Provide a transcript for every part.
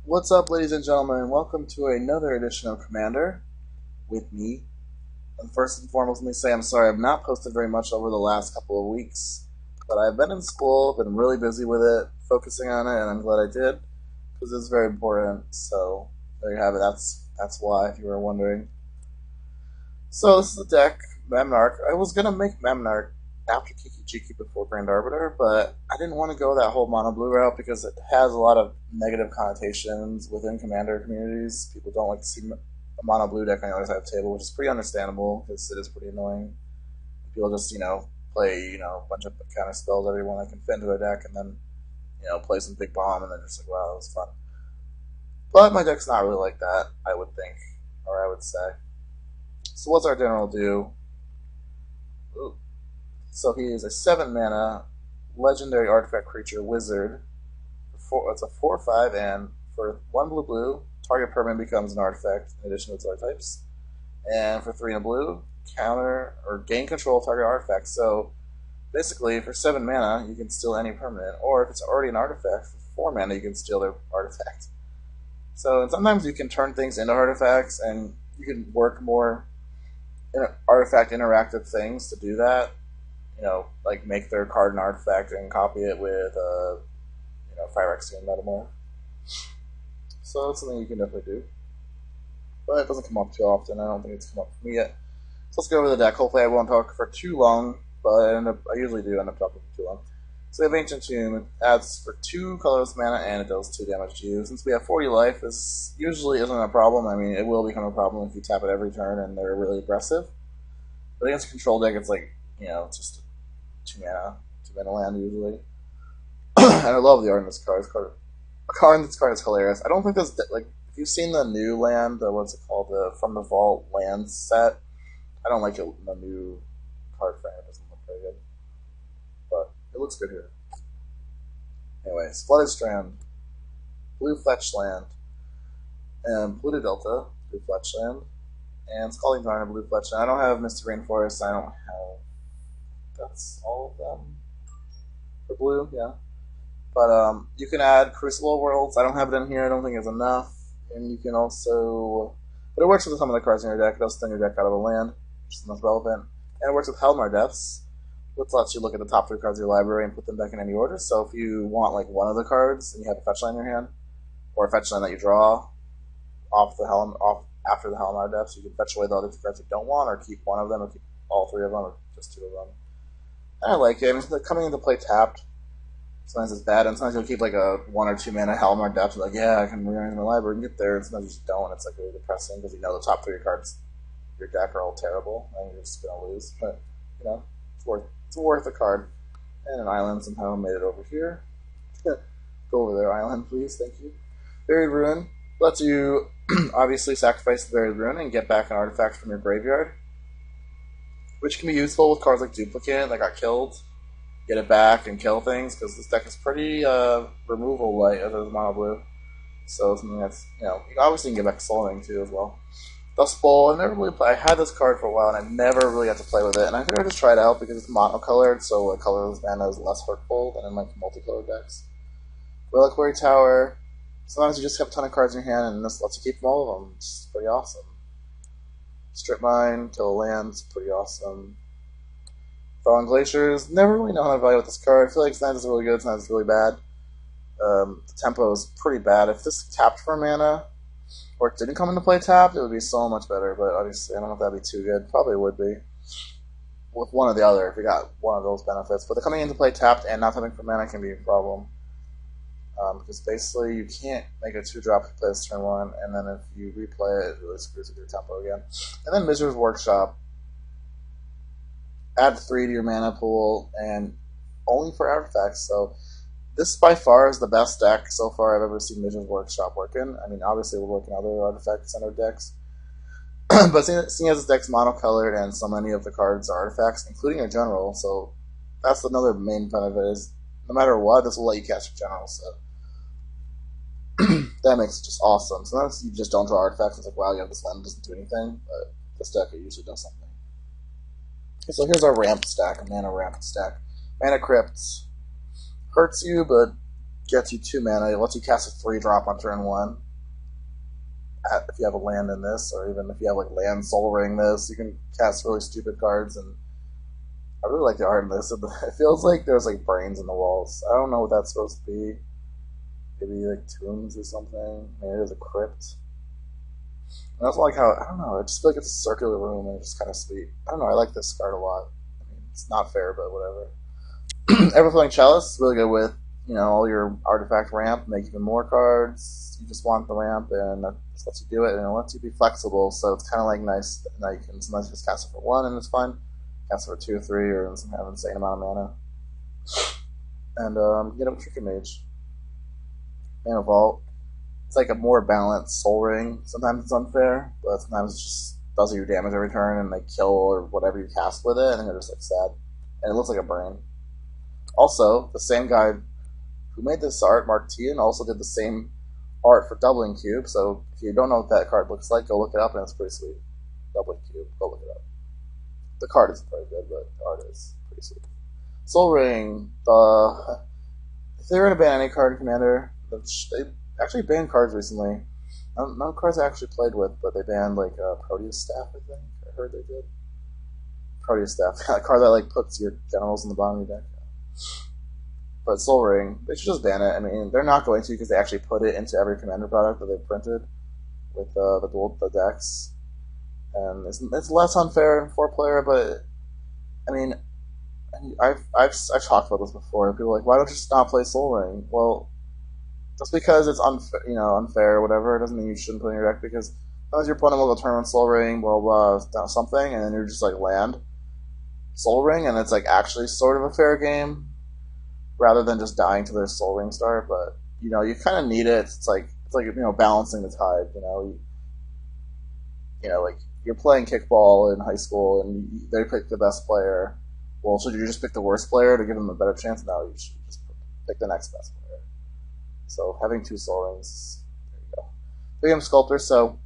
What's up, ladies and gentlemen? Welcome to another edition of Commander with me. And first and foremost, let me say I'm sorry I've not posted very much over the last couple of weeks, but I've been in school, been really busy with it, focusing on it, and I'm glad I did because it's very important. So there you have it. That's why, if you were wondering. So this is the deck, Memnarch. I was gonna make Memnarch after kiki-jiki before Grand Arbiter, but I didn't want to go that whole mono blue route because it has a lot of negative connotations within Commander communities. People don't like to see a mono blue deck on the other side of the table, which is pretty understandable because it is pretty annoying. People just, play, a bunch of counterspells, everyone that can fit into their deck, and then, play some big bomb, and then just like, wow, that was fun. But my deck's not really like that, I would think, or I would say. So what's our general do? Ooh. So he is a 7 mana legendary artifact creature wizard. It's a 4/5, and for 1 blue blue, target permanent becomes an artifact in addition to its archetypes. And for 3 in a blue, counter or gain control of target artifact. So basically, for 7 mana, you can steal any permanent, or if it's already an artifact, for 4 mana, you can steal their artifact. So and sometimes you can turn things into artifacts, and you can work more artifact interactive things to do that. Like make their card an artifact and copy it with Phyrexian Metamorph. So that's something you can definitely do. But it doesn't come up too often. I don't think it's come up for me yet. So let's go over the deck. Hopefully I won't talk for too long, but I usually do end up talking for too long. So we have Ancient Tomb. It adds for 2 colorless mana and it does 2 damage to you. Since we have 40 life, this usually isn't a problem. I mean, it will become a problem if you tap it every turn and they're really aggressive. But against a control deck, it's like, it's just 2 mana land usually. And I love the art in this card. A card in this card is hilarious. I don't think this, if you've seen the new land, what's it called, the From the Vault land set, I don't like it in the new card frame. It doesn't look very good. But it looks good here. Anyways, Flooded Strand, Blue Fletch Land, and Polluted Delta, Blue Fletch Land, and Scalding Tarn, Blue Fletch Land. I don't have Misty Rainforest. I don't have. That's all of them for blue, yeah. But you can add Crucible Worlds. I don't have it in here. I don't think it's enough. And you can also, but it works with some of the cards in your deck. It does thin your deck out of a land, which is the most relevant. And it works with Helmar Depths, which lets you look at the top 3 cards of your library and put them back in any order. So if you want like one of the cards and you have a fetch line in your hand, or a fetch line that you draw off after the Helmar Depths, you can fetch away the other 2 cards you don't want, or keep one of them, or keep all 3 of them, or just 2 of them. And I like it. I mean, coming into play tapped, sometimes it's bad, and sometimes you'll keep like a 1 or 2 mana Helmar Depth, like, yeah, I can rearrange my library and get there, and sometimes you just don't, and it's like really depressing, because the top 3 cards of your deck are all terrible, and you're just going to lose. But, it's worth a card. And an island somehow made it over here. Go over there, island, please, thank you. Buried Ruin lets you obviously sacrifice the Buried Ruin and get back an artifact from your graveyard, which can be useful with cards like Duplicate that got killed. Get it back and kill things, because this deck is pretty removal light as a mono blue. So something that's, you obviously can get back Soul Ring too as well. Dust Bowl, I had this card for a while and I never really got to play with it, and I figured I'd just try it out because it's monocolored, so a colorless mana is less hurtful than in like multicolored decks. Reliquary Tower, sometimes you just have a ton of cards in your hand and this lets you keep all of them. It's pretty awesome. Strip Mine, kill a land, it's pretty awesome. Fallen Glaciers, never really know how to evaluate this card. I feel like sometimes it's really good, sometimes it's really bad. The tempo is pretty bad. If this tapped for mana, or it didn't come into play tapped, it would be so much better, but obviously I don't know if that'd be too good. Probably would be. With one or the other, if you got one of those benefits. But the coming into play tapped and not having for mana can be a problem. Because basically you can't make a 2-drop to play this turn 1, and then if you replay it, it really screws with your tempo again. And then Mizra's Workshop. Add 3 to your mana pool, and only for artifacts, so this by far is the best deck so far I've ever seen Mizra's Workshop work in. I mean, obviously we'll work in other artifact-centered decks, but seeing as this deck's monocolored and so many of the cards are artifacts, including your general, so that's another main benefit is no matter what, this will let you cast your general, so that makes it just awesome. Sometimes you just don't draw artifacts, it's like, wow, this land doesn't do anything, but this deck it usually does something. Okay, so here's our ramp stack, a mana ramp stack. Mana Crypts. Hurts you, but gets you 2 mana. It lets you cast a 3-drop on turn 1. If you have a land in this, or even if you have like land Soul Ring this, you can cast really stupid cards. And I really like the art in this. It feels like there's like brains in the walls. I don't know what that's supposed to be. Maybe like tombs or something. Maybe there's a crypt. And that's like how, I don't know, I just feel like it's a circular room and it's just kind of sweet. I don't know, I like this card a lot. I mean, it's not fair, but whatever. Everflowing Chalice is really good with, all your artifact ramp, make even more cards. You just want the ramp, and that just lets you do it, and it lets you be flexible, so it's kind of like nice. Now you can sometimes just cast it for 1, and it's fine. Cast it for 2 or 3, or some kind of insane amount of mana. And get up with Tricky Mage. Mana Vault. It's like a more balanced Soul Ring. Sometimes it's unfair, but sometimes it just does you damage every turn, and they kill or whatever you cast with it, and then you're just like sad. And it looks like a brain. Also, the same guy who made this art, Mark Tian, also did the same art for Doubling Cube, so if you don't know what that card looks like, go look it up, and it's pretty sweet. Doubling Cube, go look it up. The card isn't very good, but the art is pretty sweet. Soul Ring, if they were to ban any card in Commander, they actually banned cards recently. No cards I actually played with, but they banned like Proteus Staff, I think. I heard they did. Proteus Staff, a card that like puts your generals in the bottom of your deck. But Soul Ring, they should just ban it. I mean, they're not going to because they actually put it into every Commander product that they've printed with the decks. And it's less unfair in 4-player, but I mean, I've talked about this before. People are like, why don't you just not play Soul Ring? Well, just because it's unfair or whatever, it doesn't mean you shouldn't put it in your deck, because sometimes your opponent will go turn on Soul Ring, blah blah something, and then you're just like land Soul Ring, and it's like actually sort of a fair game, rather than just dying to their Soul Ring start. But you kind of need it. It's like balancing the tide. Like you're playing kickball in high school, and they pick the best player. Well, should you just pick the worst player to give them a better chance? No, you should just pick the next best player. So having 2 Soul Rings, there you go. Ethereum Sculptor. So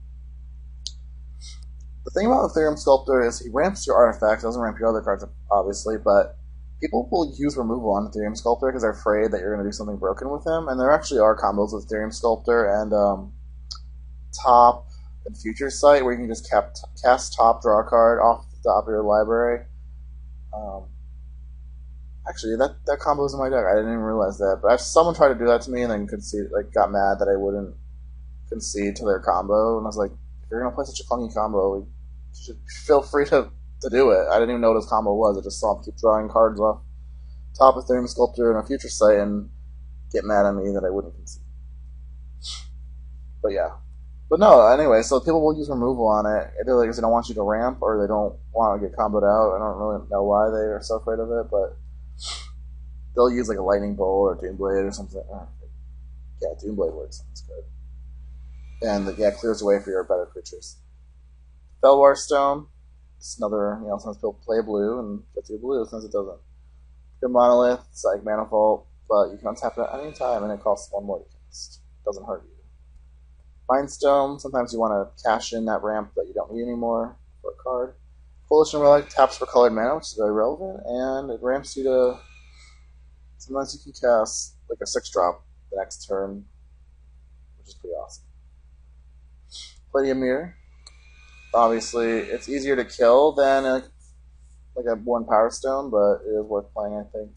the thing about Ethereum Sculptor is he ramps your artifacts, doesn't ramp your other cards, obviously, but people will use removal on Ethereum Sculptor because they're afraid that you're going to do something broken with him, and there actually are combos with Ethereum Sculptor and Top and Future Sight where you can just cast Top, draw a card off the top of your library. Actually, that combo is in my deck. I didn't even realize that. But someone tried to do that to me and then got mad that I wouldn't concede to their combo. And I was like, if you're going to play such a clunky combo, you should feel free to do it. I didn't even know what his combo was. I just saw him keep drawing cards off top of Ethereum Sculptor and a Future Sight and get mad at me that I wouldn't concede. But yeah. But no, anyway, so people will use removal on it. Either because they don't want you to ramp or they don't want to get comboed out. I don't really know why they are so afraid of it, but they'll use like a Lightning Bolt or Doomblade or something. Yeah, Doomblade works. That's good. And it clears the way for your better creatures. Felwar Stone. It's another, sometimes people play blue and gets you blue, sometimes it doesn't. Good Monolith, it's like Mana Vault, but you can untap it at any time and it costs 1 more to cast. It doesn't hurt you. Mindstone, sometimes you want to cash in that ramp that you don't need anymore for a card. Coalition Relic taps for colored mana, which is very relevant, and it ramps you to. Sometimes you can cast like a 6-drop the next turn, which is pretty awesome. Palladium Mirror. Obviously, it's easier to kill than like a 1 Power Stone, but it is worth playing, I think.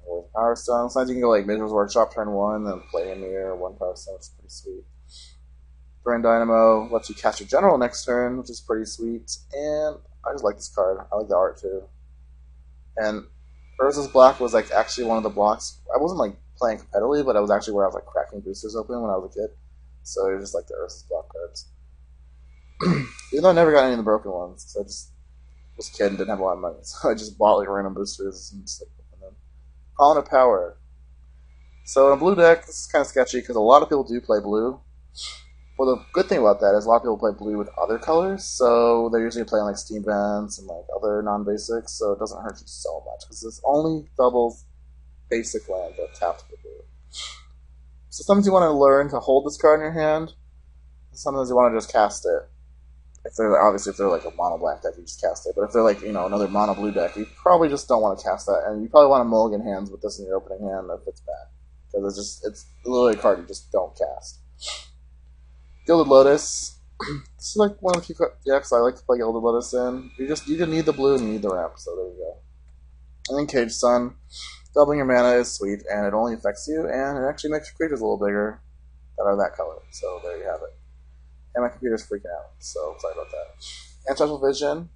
With Power Stone, sometimes you can go like Midrange Workshop turn 1, then Palladium Mirror, 1 Power Stone, which is pretty sweet. Grand Dynamo lets you cast your general next turn, which is pretty sweet. And I just like this card. I like the art too. And Urza's Black was like actually one of the blocks. I wasn't like playing competitively, but it was actually where I was like cracking boosters open when I was a kid. So it was just like the Urza's Black cards. Even though I never got any of the broken ones, so I just was a kid and didn't have a lot of money. So I just bought like random boosters and just like opened them. Column of Power. So in a blue deck, this is kind of sketchy because a lot of people do play blue. Well, the good thing about that is a lot of people play blue with other colors, so they're usually playing like Steam Vents and like other non-basics, so it doesn't hurt you so much because it's only doubles basic land that taps for blue. So sometimes you want to learn to hold this card in your hand. Sometimes you want to just cast it. If they're like a mono black deck, you just cast it. But if they're like another mono blue deck, you probably just don't want to cast that, and you probably want to mulligan hands with this in your opening hand if it's bad. because it's literally a card you just don't cast. Gilded Lotus. This is like one of the few decks I like to play Gilded Lotus in. You just need the blue and you need the ramp, so there you go. And then Cage Sun. Doubling your mana is sweet, and it only affects you, and it actually makes your creatures a little bigger that are that color. So there you have it. And my computer's freaking out, so sorry about that. Ancestral Vision.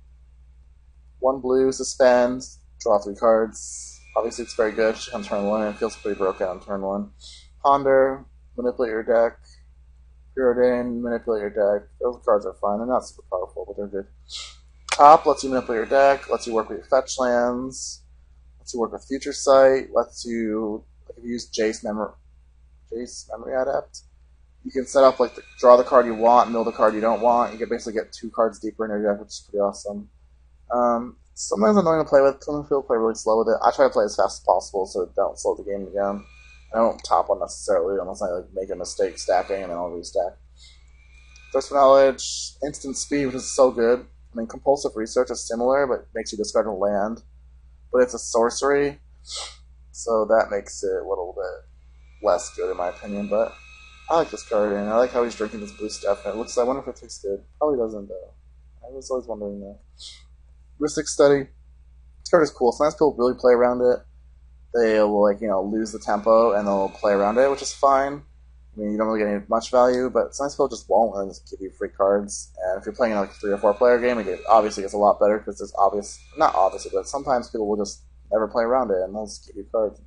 1 blue, suspend, draw 3 cards. Obviously it's very good on turn 1, and it feels pretty broken on turn 1. Ponder, manipulate your deck. Preordain, manipulate your deck. Those cards are fine. They're not super powerful, but they're good. Top lets you manipulate your deck, lets you work with your fetch lands, lets you work with Future Sight, lets you, like if you use Jace Memory Adept, you can set up like draw the card you want, mill the card you don't want. You can basically get 2 cards deeper in your deck, which is pretty awesome. Sometimes annoying to play with. Sometimes people play really slow with it. I try to play as fast as possible so it don't slow the game down. I don't top unnecessarily unless I like make a mistake stacking and then I'll restack. Thirst for Knowledge, instant speed, which is so good. I mean, Compulsive Research is similar, but makes you discard a land. But it's a sorcery, so that makes it a little bit less good in my opinion. But I like this card, and I like how he's drinking this blue stuff. And it looks. I wonder if it tastes good. Probably doesn't though. I was always wondering that. Ristic Study. This card is cool. Sometimes people really play around it. They will lose the tempo and they'll play around it, which is fine. I mean, you don't really get any much value, but sometimes people just won't and just give you free cards. And if you're playing in like a 3 or 4 player game, it obviously gets a lot better because there's not obviously, but sometimes people will just never play around it and they'll just give you cards.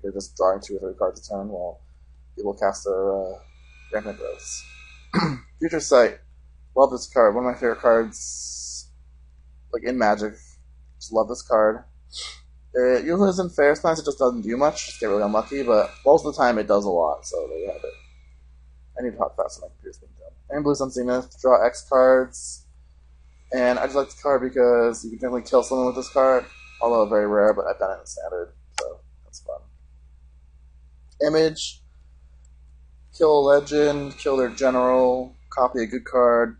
You're just drawing 2 or 3 cards a turn while people cast their rampant growths. Future Sight. Love this card. One of my favorite cards, like in Magic. Just love this card. It usually isn't fair. Sometimes it just doesn't do much. Just get really unlucky, but most of the time it does a lot, so there you have it. I need to talk fast on my computer's being done. And Blue Sun Zenith, draw X cards. And I just like this card because you can definitely kill someone with this card, although very rare, but I've done it in Standard, so that's fun. Image. Kill a legend, kill their general, copy a good card.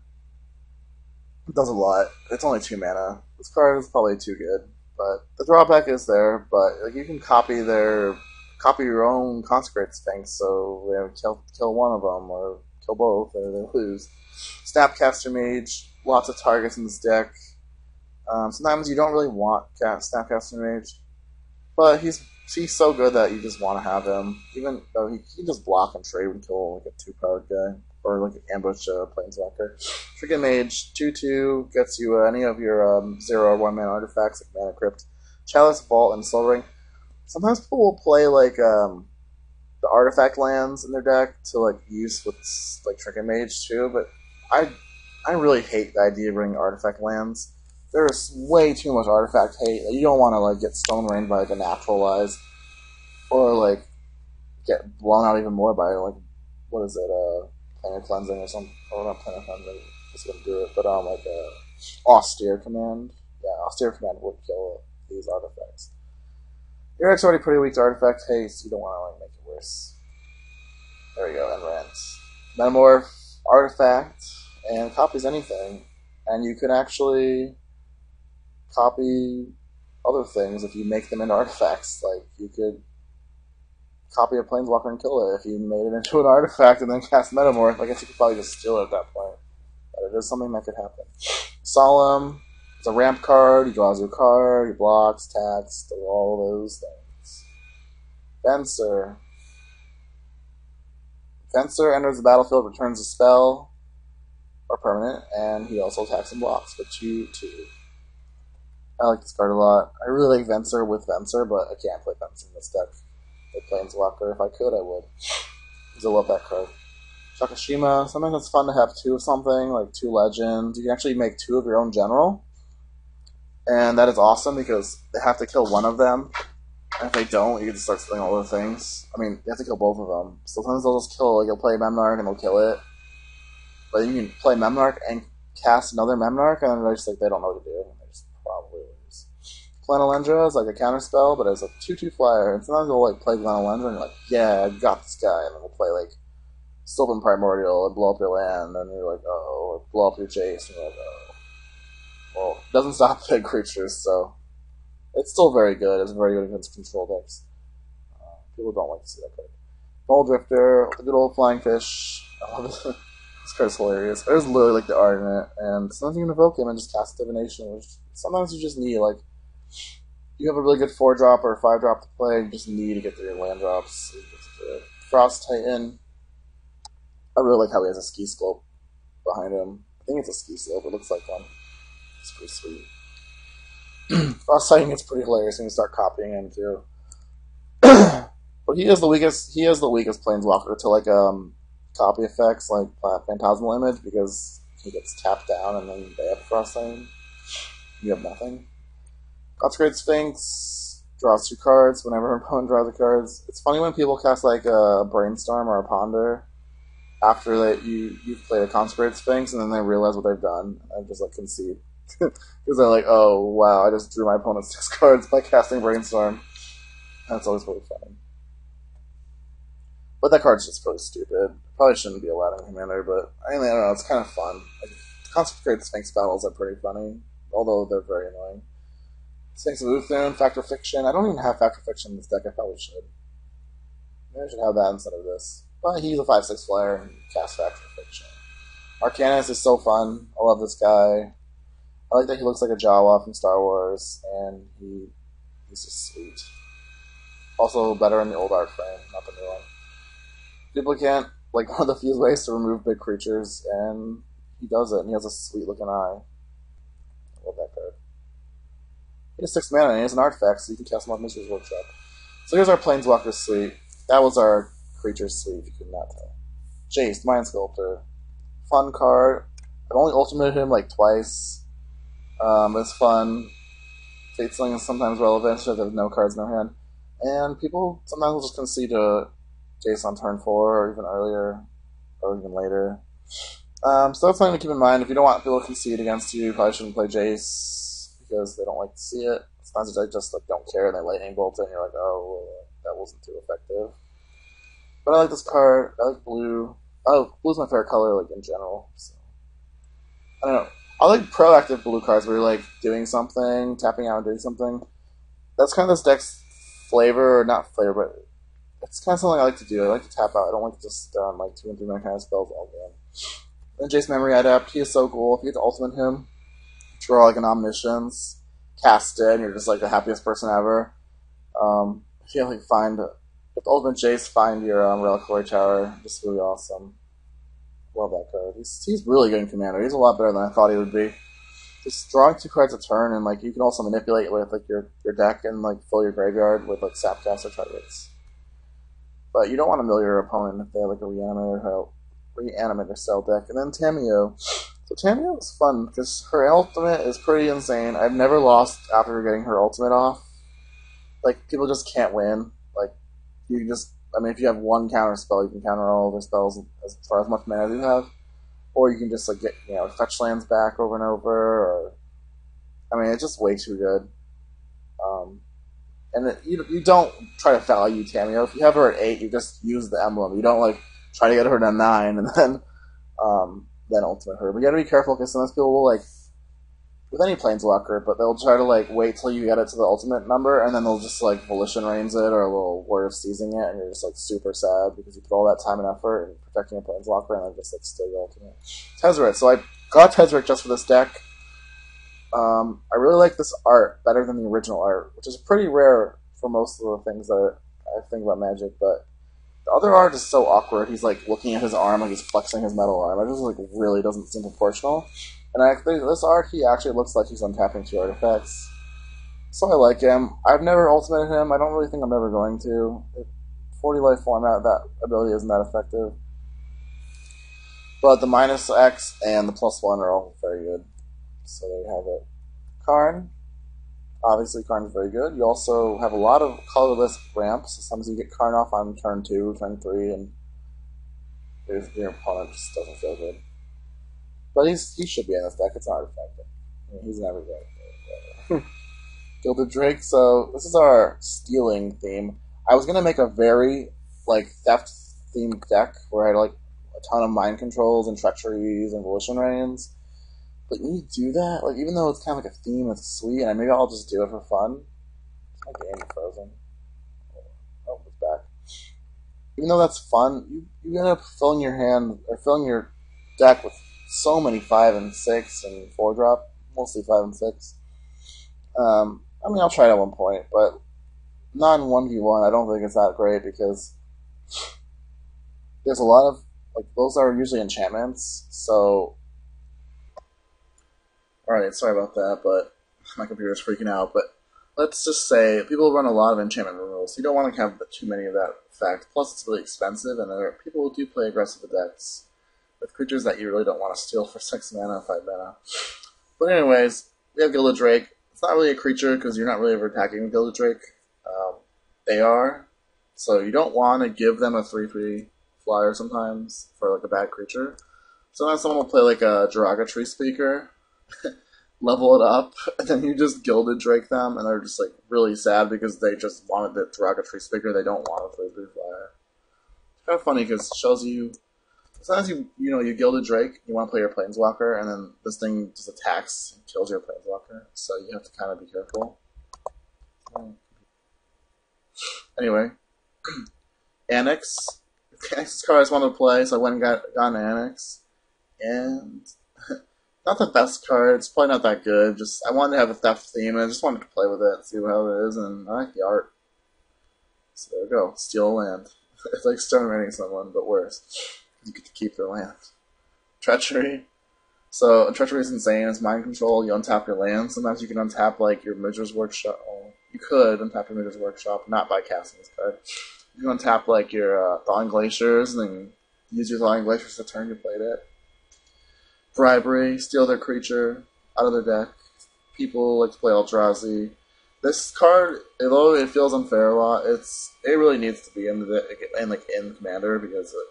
It does a lot. It's only 2 mana. This card is probably too good. But the drawback is there, but like you can copy your own Consecrate Sphinx, so kill one of them or kill both, or they lose. Snapcaster Mage, lots of targets in this deck. Sometimes you don't really want Snapcaster Mage, but he's so good that you just want to have him, even though he can just block and trade and kill like a 2-powered guy or like ambush Planeswalker. Trinket Mage, 2/2, gets you any of your 0 or 1 mana artifacts like Mana Crypt, Chalice, Vault, and Soul Ring. Sometimes people will play like the artifact lands in their deck to like use with like Trinket Mage too, but I really hate the idea of bringing artifact lands. There's way too much artifact hate. You don't want to like get Stone Rained by like a Naturalize, or like get blown out even more by like what is it, Planar Cleansing or something. Or not Planar Cleansing, just gonna do it. But like Austere Command. Yeah, Austere Command would kill these artifacts. Your deck's already pretty weak to artifact haste. You don't want to like make it worse. There we go. And Rants. Metamorph, artifact, and copies anything, and you can actually copy other things if you make them into artifacts. Like, you could copy a Planeswalker and kill it if you made it into an artifact and then cast Metamorph. I guess you could probably just steal it at that point. But it is something that could happen. Solemn, it's a ramp card, he draws you a card, he blocks, taps, all those things. Fencer. Fencer enters the battlefield, returns a spell, or permanent, and he also attacks and blocks for 2/2. I like this card a lot. I really like Venser with Venser, but I can't play Venser in this deck. With Planeswalker, if I could, I would. Because I love that card. Shakashima, sometimes it's fun to have 2 of something, like 2 legends. You can actually make 2 of your own general. And that is awesome because they have to kill one of them. And if they don't, you can just start stealing all the things. I mean, you have to kill both of them. Sometimes they'll just kill, like, you'll play Memnarch and they'll kill it. But you can play Memnarch and cast another Memnarch, and then they're just like, they don't know what to do. They just probably lose. Glenalendra is like a counterspell, but it's a 2/2 flyer. And sometimes they'll like play Glenalendra and you're like, yeah, I got this guy. And then we'll play like Sylvan Primordial and blow up your land, and you're like, oh, or blow up your Jace, and you're like, oh. Well, it doesn't stop big creatures, so it's still very good. It's very good against control decks. People don't like to see that card. Bowl Drifter, the good old Flying Fish. I love this. This card's hilarious. There's literally like the art in it, and sometimes you can evoke him and just cast Divination, which sometimes you just need. Like, you have a really good 4-drop or 5-drop to play, you just need to get through your land drops. Frost Titan. I really like how he has a ski slope behind him. I think it's a ski slope, it looks like one. It's pretty sweet. Frost Titan gets pretty hilarious when you start copying him too. But he is the weakest Planeswalker to like copy effects like Phantasmal Image, because he gets tapped down and then they have Frost Titan. You have nothing. Upgrade Sphinx draws 2 cards whenever her opponent draws the cards. It's funny when people cast like a Brainstorm or a Ponder after that you've played a Consecrated Sphinx, and then they realize what they've done and just like concede. Because they're like, oh wow, I just drew my opponent 6 cards by casting Brainstorm. That's always really funny. But that card's just really stupid. Probably shouldn't be allowed in Commander, but I don't know, it's kind of fun. Like, Consecrated Sphinx battles are pretty funny, although they're very annoying. Sphinx of Uthun, Factor Fiction. I don't even have Factor Fiction in this deck, I probably should. Maybe I should have that instead of this. But he's a 5/6 flyer and casts Factor Fiction. Arcanus is so fun. I love this guy. I like that he looks like a Jawa from Star Wars, and he's just sweet. Also better in the old art frame, not the new one. Duplicant, like one of the few ways to remove big creatures, and he does it, and he has a sweet looking eye. I love that card. He has 6 mana, and he has an artifact, so you can cast him on Misery's Workshop. So here's our Planeswalker suite. That was our creature suite, if you could not tell. Jace, Mind Sculptor. Fun card. I've only ultimated him like twice. It's fun. Fate Sling is sometimes relevant, so there's no cards in their hand. And people sometimes will just concede to Jace on turn 4, or even earlier, or even later. So that's something to keep in mind. If you don't want people to concede against you, you probably shouldn't play Jace, because they don't like to see it. Sometimes they just like don't care and they lightning bolt it, and you're like, oh, well, that wasn't too effective. But I like this card. I like blue. Oh, blue's my favorite color, like in general. So I don't know. I like proactive blue cards where you're like doing something, tapping out and doing something. That's kind of this deck's flavor, or not flavor, but it's kind of something I like to do. I like to tap out. I don't like to just stare on like 2 and 3 mana kind of spells all game. Then Jace Memory Adept, he is so cool. If you get to ultimate him, draw like an Omniscience, cast it, and you're just like the happiest person ever. If you like with Ultimate Jace, find your Reliquary Tower. Just really awesome. Love that card. He's really good in Commander. He's a lot better than I thought he would be. Just drawing 2 cards a turn, and like you can also manipulate with like your deck and like fill your graveyard with like Sapcast or Targets. But you don't want to mill your opponent if they have like a reanimator cell deck. And then Tamiyo. So Tamiyo is fun because her ultimate is pretty insane. I've never lost after getting her ultimate off. Like, people just can't win. Like, you just, I mean, if you have 1 counter spell, you can counter all of their spells for as much mana as you have. Or you can just like get, fetch lands back over and over, or I mean, it's just way too good. And you don't try to value Tamiyo. If you have her at 8, you just use the emblem. You don't like try to get her to 9 and then ultimate her. But you gotta be careful because sometimes people will like, with any Planeswalker, but they'll try to like wait till you get it to the ultimate number, and then they'll just like Volition Reigns it or a little Word of Seizing it, and you're just like super sad because you put all that time and effort in protecting a Planeswalker, and then just like steal your ultimate. Tezzeret. So I got Tezzeret just for this deck. I really like this art better than the original art, which is pretty rare for most of the things that I think about Magic, but the other art is so awkward. He's like looking at his arm like he's flexing his metal arm. It just like really doesn't seem proportional. And I think this art, he actually looks like he's untapping 2 artifacts. So I like him. I've never ultimated him. I don't really think I'm ever going to. 40 life format, that ability isn't that effective. But the -X and the +1 are all very good. So there you have it. Karn. Obviously, Karn is very good. You also have a lot of colorless ramps. Sometimes you get Karn off on turn 2, turn 3, and your opponent just doesn't feel good. But he should be in this deck. It's not effective. I mean, he's never good. Gilded Drake. So this is our stealing theme. I was gonna make a very like theft themed deck where I had like a ton of mind controls and treacheries and Volition Reigns. But when you do that, like even though it's kind of like a theme, it's sweet, and maybe I'll just do it for fun. My game is frozen. Oh, it's back. even though that's fun, you end up filling your hand or filling your deck with so many 5 and 6 and 4 drop, mostly 5 and 6. I mean, I'll try it at one point, but not in 1v1. I don't think it's that great because there's a lot of, like, those are usually enchantments, so. Alright, sorry about that, but my computer's freaking out, but let's just say people run a lot of enchantment removals, so you don't want to have too many of that effect. Plus, it's really expensive, and there are people who do play aggressive decks with creatures that you really don't want to steal for 6 mana, 5 mana. But anyways, we have Gilded Drake. It's not really a creature because you're not really ever attacking with Gilded Drake. They are, so you don't want to give them a 3/3 flyer sometimes for like a bad creature. Sometimes someone will play like a Derogatory Speaker, level it up, and then you just Gilded Drake them, and they're just like really sad because they just wanted the Derogatory Speaker. They don't want a 3/3 flyer. It's kind of funny because it shows you. Sometimes you Gilded Drake, you want to play your Planeswalker, and then this thing just attacks and kills your Planeswalker, so you have to kind of be careful. Anyway, Annex. Annex is a card I just wanted to play, so I went and got an Annex. And not the best card, it's probably not that good, just I wanted to have a theft theme, and I just wanted to play with it and see how it is, and I like the art. So there we go, steal a land. It's like stone raiding someone, but worse. You get to keep their land. Treachery. So Treachery is insane. It's mind control. You untap your land. Sometimes you can untap like your Midger's Workshop. Oh, you could untap your Midger's Workshop, not by casting this card. You can untap like your Thawing Glaciers, and then use your Thawing Glaciers to turn you played it. Bribery. Steal their creature out of their deck. People like to play Eldrazi. This card, although it feels unfair a lot, it really needs to be in in Commander because it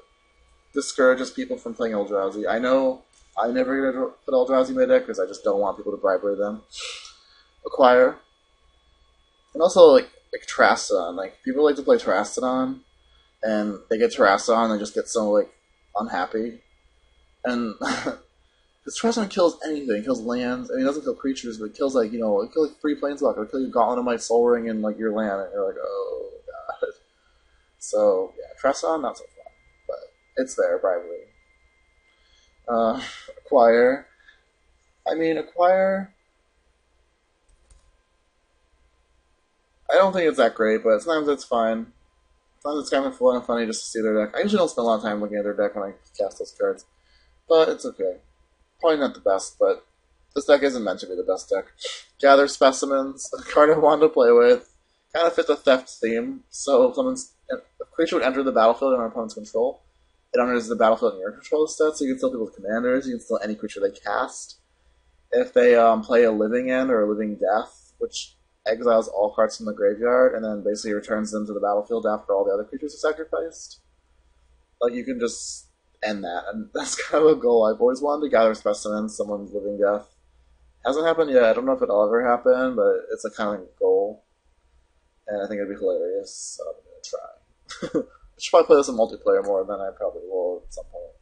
discourages people from playing Eldrazi. I know I never gonna put Eldrazi in my deck because I just don't want people to bribery them. Acquire, and also like Terrastodon. Like people like to play Terrastodon, and they get Terrastodon and they just get so like unhappy, and because Terrastodon kills anything, it kills lands. I mean, it doesn't kill creatures, but it kills like it kills like 3 Planeswalkers. It kills your Gauntlet of Might, Soul Ring, and like your land, and you're like, oh god. So yeah, Terrastodon not so fun, but it's there, bribery. Acquire. I mean, Acquire. I don't think it's that great, but sometimes it's fine. Sometimes it's kind of fun and funny just to see their deck. I usually don't spend a lot of time looking at their deck when I cast those cards, but it's okay. Probably not the best, but this deck isn't meant to be the best deck. Gather Specimens, a card I wanted to play with. Kind of fits the theft theme, so if a creature would enter the battlefield in our opponent's control, it enters the battlefield in your control instead, so you can steal people's commanders, you can steal any creature they cast. If they play a Living End or a Living Death, which exiles all cards from the graveyard, and then basically returns them to the battlefield after all the other creatures are sacrificed, like you can just end that, and that's kind of a goal I've always wanted to gather specimens, someone's Living Death. Hasn't happened yet, I don't know if it'll ever happen, but it's a kind of goal, and I think it'd be hilarious, so I'm gonna try. I should probably play this in multiplayer more than I probably will at some point.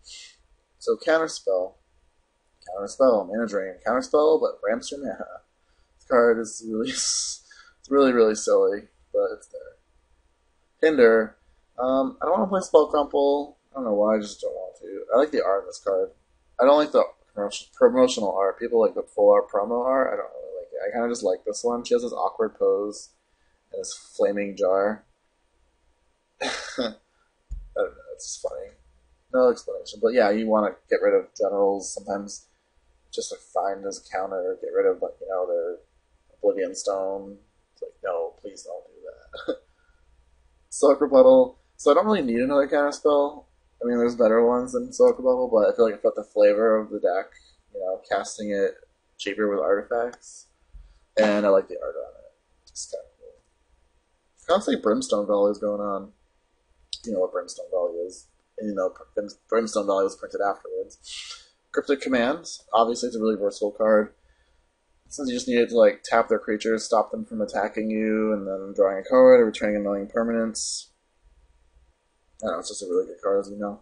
So Counterspell. Counterspell, Mana Drain. Counterspell, but ramps your mana. This card is really, it's really, really silly, but it's there. Hinder. I don't want to play Spell Crumple. I don't know why, I just don't want to. I like the art of this card. I don't like the promotional art. People like the full art promo art. I don't really like it. I kind of just like this one. She has this awkward pose and this flaming jar. I don't know, it's just funny. No explanation. But yeah, you want to get rid of generals sometimes just to find as a counter, or get rid of their Oblivion Stone. It's like, no, please don't do that. Silk Rebuttal. So I don't really need another Counterspell. I mean, there's better ones than Silk Rebuttal, but I feel like it put the flavor of the deck, casting it cheaper with artifacts. And I like the art on it. It's kind of cool. I can't say Brimstone Valley is going on. You know what Brimstone Valley is. And Brimstone Valley was printed afterwards. Cryptic Command. Obviously, it's a really versatile card. Since you just needed to tap their creatures, stop them from attacking you, and then drawing a card or returning annoying permanents. I don't know, it's just a really good card, as you know.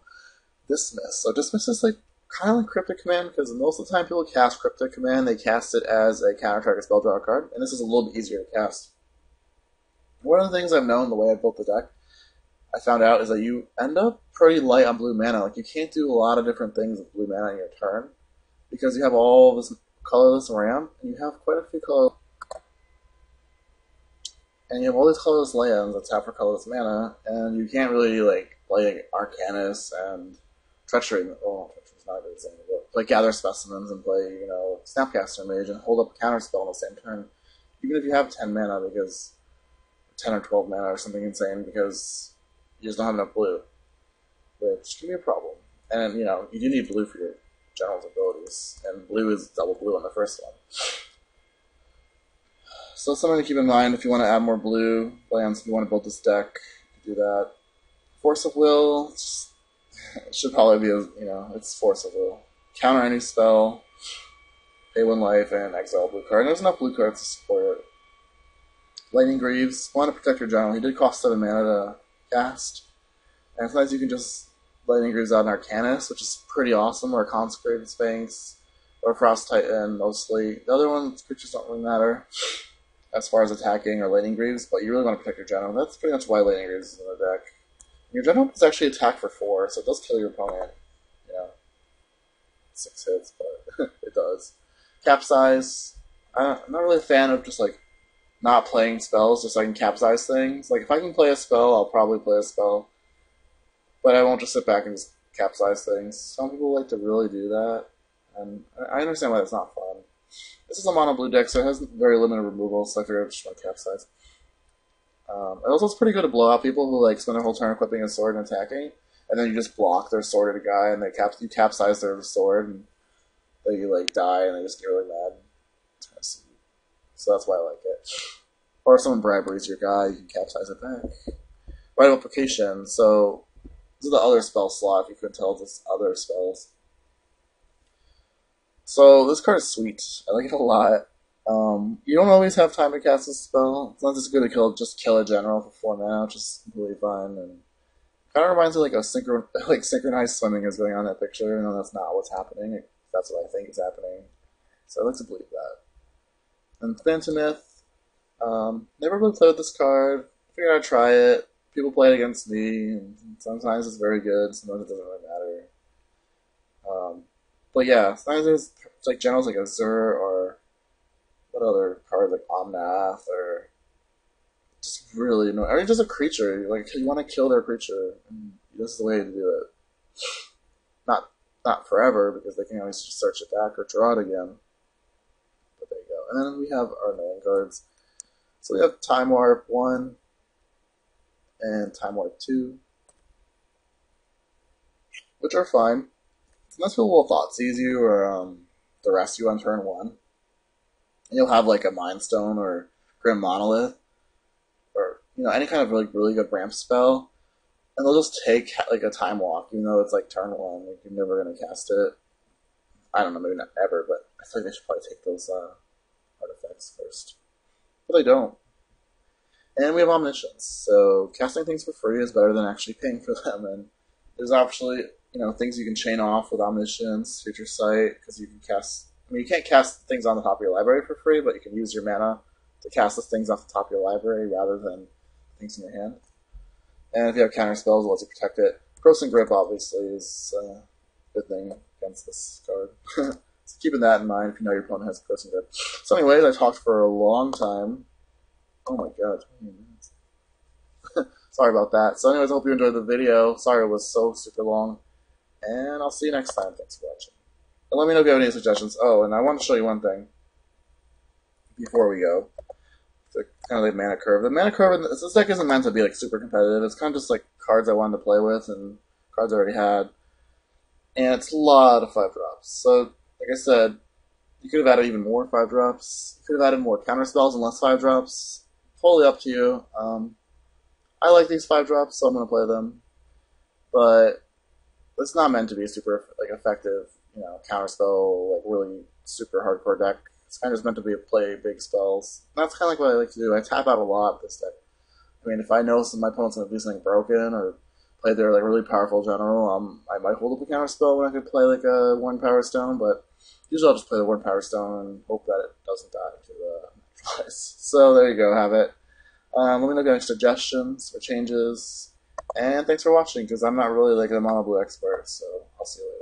Dismiss. So Dismiss is kind of like Cryptic Command, because most of the time people cast Cryptic Command, they cast it as a counter-target spell draw card, and this is a little bit easier to cast. One of the things I've known, the way I built the deck, I found out is that you end up pretty light on blue mana. Like you can't do a lot of different things with blue mana in your turn because you have all this colorless ramp and you have quite a few color and you have all these colorless lands that tap for colorless mana, and you can't really like play Arcanus and Treachery. Well, Treachery's not really the same, but play Gather Specimens and play Snapcaster Mage and hold up a Counterspell on the same turn, even if you have 10 mana because 10 or 12 mana or something insane because you just don't have enough blue, which can be a problem. And you do need blue for your general's abilities, and blue is double blue on the first one. So something to keep in mind if you want to add more blue lands, if you want to build this deck, you can do that. Force of Will, it should probably be, it's Force of Will. Counter any spell, pay 1 life, and exile a blue card. And there's enough blue cards to support it. Lightning Greaves, want to protect your general. He did cost 7 mana to cast. And sometimes you can just Lightning Greaves out an Arcanus, which is pretty awesome, or a Consecrated Sphinx, or Frost Titan mostly. The other ones, creatures don't really matter as far as attacking or Lightning Greaves, but you really want to protect your general. That's pretty much why Lightning Greaves is in the deck. Your general is actually attack for 4, so it does kill your opponent. 6 hits, but it does. Capsize. I'm not really a fan of just like not playing spells just so I can capsize things. Like if I can play a spell, I'll probably play a spell, but I won't just sit back and just capsize things. Some people like to really do that, and I understand why that's not fun. This is a mono blue deck, so it has very limited removal, so I figured I just want to capsize. It also is pretty good to blow out people who like spend their whole turn equipping a sword and attacking, and then you just block their sword at a guy, and you capsize their sword, and they like die, and they just get really mad. So that's why I like it. Or if someone briberies your guy, you can capsize it back. Right application. So this is the other spell slot. If you couldn't tell, this other spells. So this card is sweet. I like it a lot. You don't always have time to cast this spell. It's not just good to just kill a general for 4 mana, which is completely fine. And kind of reminds me like synchronized swimming is going on in that picture. And that's not what's happening. That's what I think is happening. So I like to believe that. And Phantomith. Never really played with this card. Figured I'd try it. People play it against me, and sometimes it's very good. Sometimes it doesn't really matter. But yeah, sometimes there's like generals like Azure or what other card like Omnath or just really annoying. Or just a creature. Like you want to kill their creature, and this is the way to do it. Not forever because they can always just search it back or draw it again. But there you go. And then we have our main cards. So we have Time Warp 1 and Time Warp 2, which are fine. Unless people will Thought Seize you or Duress you on turn 1. And you'll have like a Mind Stone or Grim Monolith or any kind of really good ramp spell. And they'll just take like a Time Walk, even though it's like turn 1. Like, you're never going to cast it. I don't know, maybe not ever, but I feel like they should probably take those artifacts first. But they don't. And we have Omniscience, so casting things for free is better than actually paying for them. And there's actually, things you can chain off with Omniscience, Future Sight, because you can cast. I mean, you can't cast things on the top of your library for free, but you can use your mana to cast those things off the top of your library rather than things in your hand. And if you have Counterspells, it lets you protect it. Crossing Grip, obviously, is a good thing against this card. So keeping that in mind if you know your opponent has Crossing Grip. So anyways, I talked for a long time. Oh my god, 20 minutes. Sorry about that. So anyways, I hope you enjoyed the video. Sorry it was so super long. And I'll see you next time. Thanks for watching. And let me know if you have any suggestions. Oh, and I want to show you one thing before we go. The kind of like mana curve. The mana curve in this deck isn't meant to be like super competitive. It's kind of just like cards I wanted to play with and cards I already had. And it's a lot of 5-drops. So, like I said, you could have added even more 5-drops. You could have added more counterspells and less 5-drops. Totally up to you. I like these 5-drops, so I'm going to play them. But it's not meant to be a super effective, counterspell, like really super hardcore deck. It's kind of just meant to be play big spells. And that's kind of like what I like to do. I tap out a lot with this deck. I mean, if I know my opponent's going to do something broken or play their like really powerful general, I might hold up a counterspell when I could play like a 1 Power Stone, but usually I'll just play the 1 Power Stone and hope that it doesn't die to the So there you go, have it. Let me know if you have any suggestions or changes. And thanks for watching, because I'm not really like a mono blue expert, so I'll see you later.